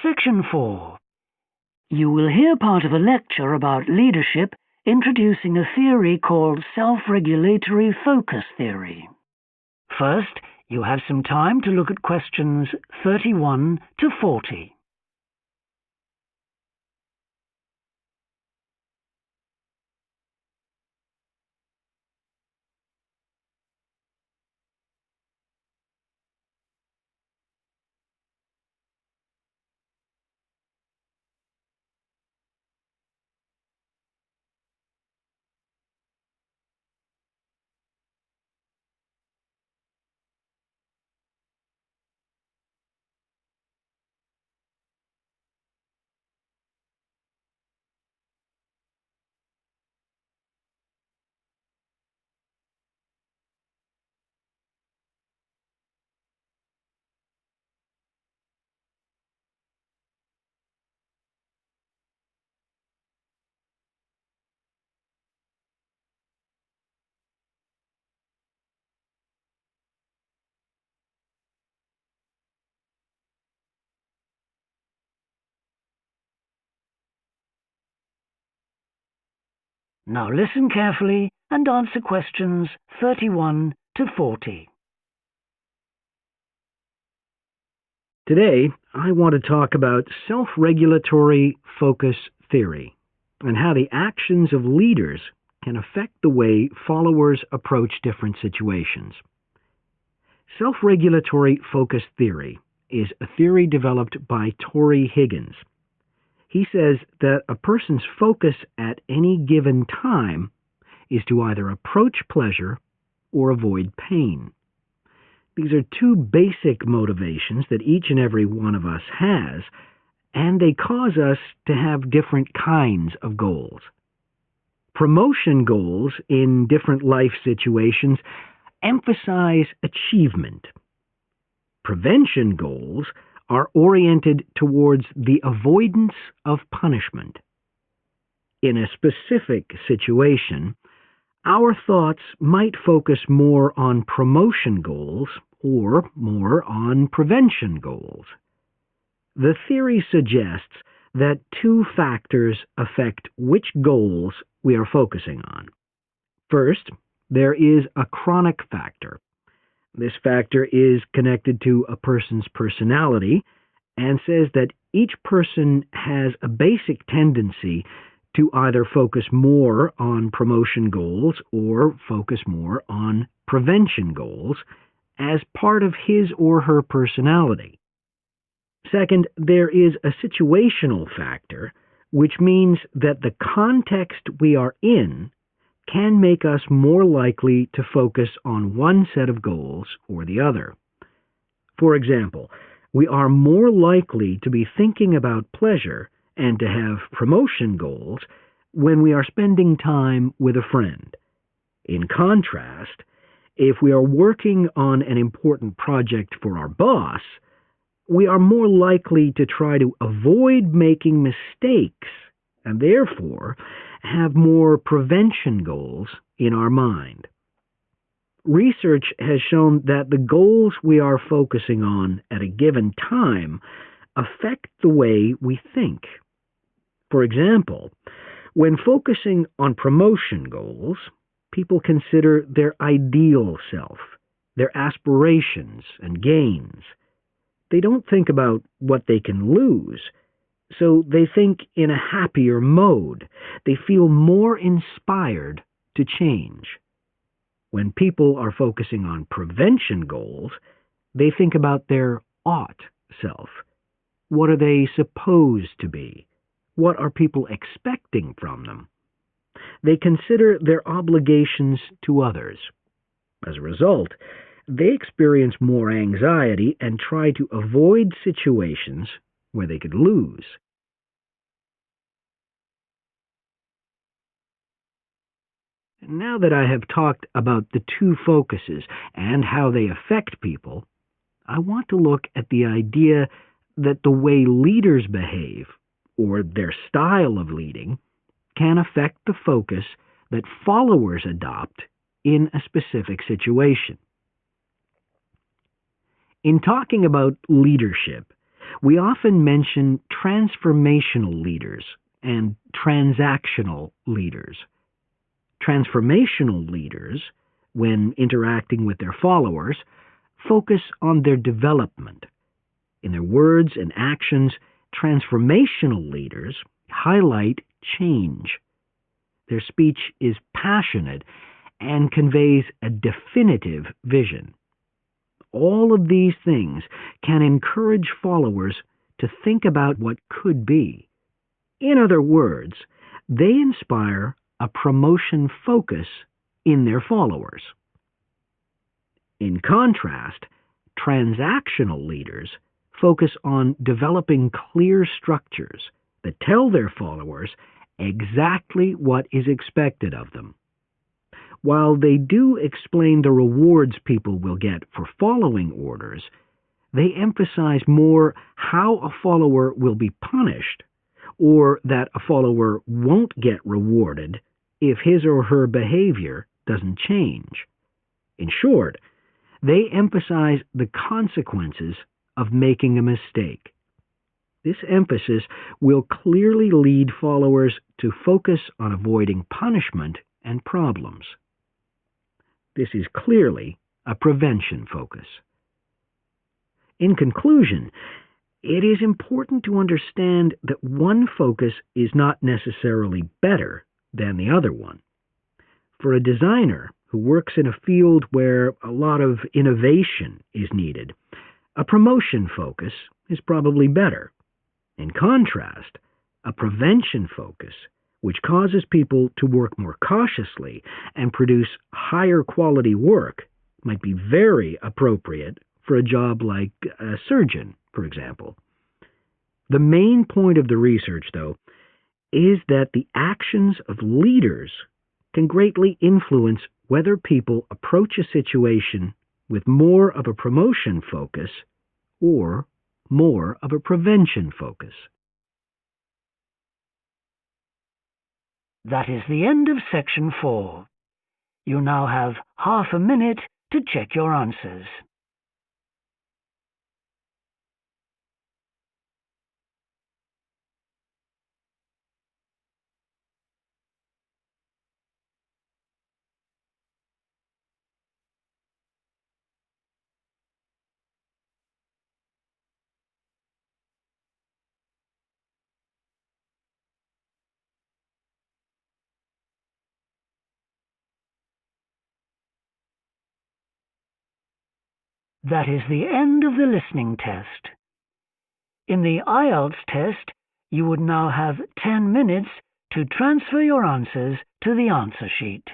Section 4. You will hear part of a lecture about leadership introducing a theory called self-regulatory focus theory. First, you have some time to look at questions 31 to 40. Now listen carefully and answer questions 31 to 40. Today, I want to talk about self-regulatory focus theory and how the actions of leaders can affect the way followers approach different situations. Self-regulatory focus theory is a theory developed by Torrey Higgins. He says that a person's focus at any given time is to either approach pleasure or avoid pain. These are two basic motivations that each and every one of us has, and they cause us to have different kinds of goals. Promotion goals in different life situations emphasize achievement. Prevention goals are oriented towards the avoidance of punishment. In a specific situation, our thoughts might focus more on promotion goals or more on prevention goals. The theory suggests that two factors affect which goals we are focusing on. First, there is a chronic factor. This factor is connected to a person's personality and says that each person has a basic tendency to either focus more on promotion goals or focus more on prevention goals as part of his or her personality. Second, there is a situational factor, which means that the context we are in can make us more likely to focus on one set of goals or the other. For example, we are more likely to be thinking about pleasure and to have promotion goals when we are spending time with a friend. In contrast, if we are working on an important project for our boss, we are more likely to try to avoid making mistakes and therefore have more prevention goals in our mind. Research has shown that the goals we are focusing on at a given time affect the way we think. For example, when focusing on promotion goals, people consider their ideal self, their aspirations and gains. They don't think about what they can lose, so they think in a happier mode. They feel more inspired to change. When people are focusing on prevention goals, they think about their ought self. What are they supposed to be? What are people expecting from them? They consider their obligations to others. As a result, they experience more anxiety and try to avoid situations where they could lose. Now that I have talked about the two focuses and how they affect people, I want to look at the idea that the way leaders behave, or their style of leading, can affect the focus that followers adopt in a specific situation. In talking about leadership, We often mention transformational leaders and transactional leaders. Transformational leaders, when interacting with their followers, focus on their development. In their words and actions, transformational leaders highlight change. Their speech is passionate and conveys a definitive vision. All of these things can encourage followers to think about what could be. In other words, they inspire a promotion focus in their followers. In contrast, transactional leaders focus on developing clear structures that tell their followers exactly what is expected of them. While they do explain the rewards people will get for following orders, they emphasize more how a follower will be punished, or that a follower won't get rewarded if his or her behavior doesn't change. In short, they emphasize the consequences of making a mistake. This emphasis will clearly lead followers to focus on avoiding punishment and problems. This is clearly a prevention focus. In conclusion, it is important to understand that one focus is not necessarily better than the other one. For a designer who works in a field where a lot of innovation is needed, a promotion focus is probably better. In contrast, a prevention focus, which causes people to work more cautiously and produce higher quality work, might be very appropriate for a job like a surgeon, for example. The main point of the research, though, is that the actions of leaders can greatly influence whether people approach a situation with more of a promotion focus or more of a prevention focus. That is the end of section 4. You now have half a minute to check your answers. That is the end of the listening test. In the Ielts test, you would now have 10 minutes to transfer your answers to the answer sheet.